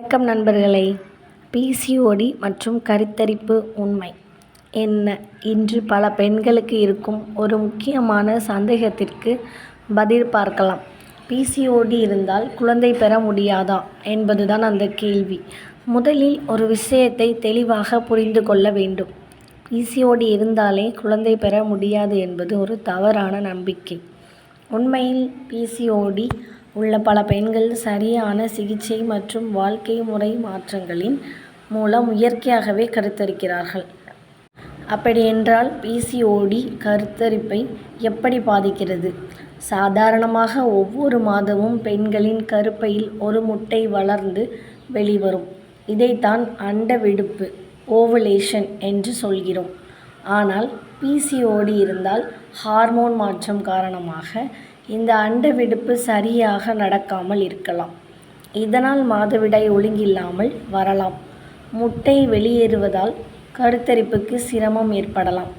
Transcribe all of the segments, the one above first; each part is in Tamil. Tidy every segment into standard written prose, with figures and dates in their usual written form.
வணக்கம் நண்பர்களே. பிசிஓடி மற்றும் கருத்தரிப்பு உண்மை என்ன? இன்று பல பெண்களுக்கு இருக்கும் ஒரு முக்கியமான சந்தேகத்திற்கு பதில் பார்க்கலாம். பிசிஓடி இருந்தால் குழந்தை பெற முடியாதா என்பதுதான் அந்த கேள்வி. முதலில் ஒரு விஷயத்தை தெளிவாக புரிந்து கொள்ள வேண்டும். பிசிஓடி இருந்தாலே குழந்தை பெற முடியாது என்பது ஒரு தவறான நம்பிக்கை. உண்மையில் பிசிஓடி உள்ள பல பெண்கள் சரியான சிகிச்சை மற்றும் வாழ்க்கை முறை மாற்றங்களின் மூலம் இயற்கையாகவே கருத்தரிக்கிறார்கள். அப்படியென்றால் பிசிஓடி கருத்தரிப்பை எப்படி பாதிக்கிறது? சாதாரணமாக ஒவ்வொரு மாதமும் பெண்களின் கருப்பையில் ஒரு முட்டை வளர்ந்து வெளிவரும். இதைத்தான் அண்டவிடுப்பு ஓவுலேஷன் என்று சொல்கிறோம். ஆனால் பிசிஓடி இருந்தால் ஹார்மோன் மாற்றம் காரணமாக இந்த அண்டவிடுப்பு சரியாக நடக்காமல் இருக்கலாம். இதனால் மாதவிடாய் ஒழுங்கில்லாமல் வரலாம். முட்டை வெளியேறுவதால் கருத்தரிப்புக்கு சிரமம் ஏற்படலாம்.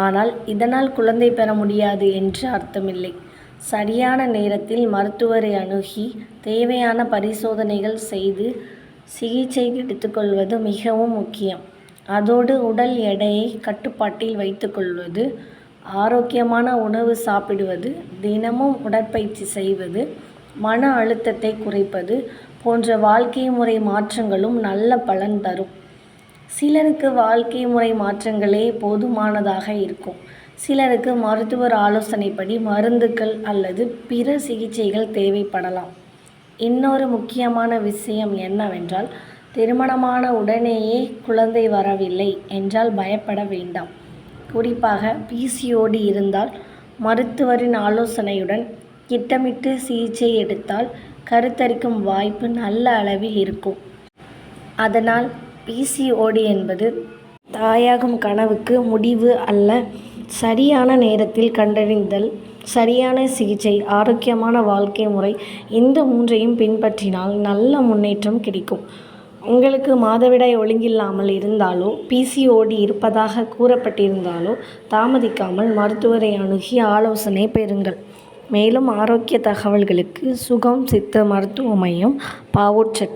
ஆனால் இதனால் குழந்தை பெற முடியாது என்று அர்த்தமில்லை. சரியான நேரத்தில் மருத்துவரை அணுகி தேவையான பரிசோதனைகள் செய்து சிகிச்சை எடுத்துக்கொள்வது மிகவும் முக்கியம். அதோடு உடல் எடையை கட்டுப்பாட்டில் வைத்துக்கொள்வது, ஆரோக்கியமான உணவு சாப்பிடுவது, தினமும் உடற்பயிற்சி செய்வது, மன அழுத்தத்தை குறைப்பது போன்ற வாழ்க்கை முறை மாற்றங்களும் நல்ல பலன் தரும். சிலருக்கு வாழ்க்கை முறை மாற்றங்களே போதுமானதாக இருக்கும். சிலருக்கு மருத்துவர் ஆலோசனைப்படி மருந்துகள் அல்லது பிற சிகிச்சைகள் தேவைப்படலாம். இன்னொரு முக்கியமான விஷயம் என்னவென்றால், திருமணமான உடனேயே குழந்தை வரவில்லை என்றால் பயப்பட வேண்டாம். குறிப்பாக பிசிஓடி இருந்தால் மருத்துவரின் ஆலோசனையுடன் திட்டமிட்டு சிகிச்சை எடுத்தால் கருத்தரிக்கும் வாய்ப்பு நல்ல அளவில் இருக்கும். அதனால் பிசிஓடி என்பது தாயாகும் கனவுக்கு முடிவு அல்ல. சரியான நேரத்தில் கண்டறிதல், சரியான சிகிச்சை, ஆரோக்கியமான வாழ்க்கை முறை, இந்த மூன்றையும் பின்பற்றினால் நல்ல முன்னேற்றம் கிடைக்கும். உங்களுக்கு மாதவிடாய் ஒழுங்கில்லாமல் இருந்தாலோ பிசிஓடி இருப்பதாக கூறப்பட்டிருந்தாலோ தாமதிக்காமல் மருத்துவரை அணுகி ஆலோசனை பெறுங்கள். மேலும் ஆரோக்கிய தகவல்களுக்கு சுகம் சித்த மருத்துவ மையம், பாவூர்சத்திரம்.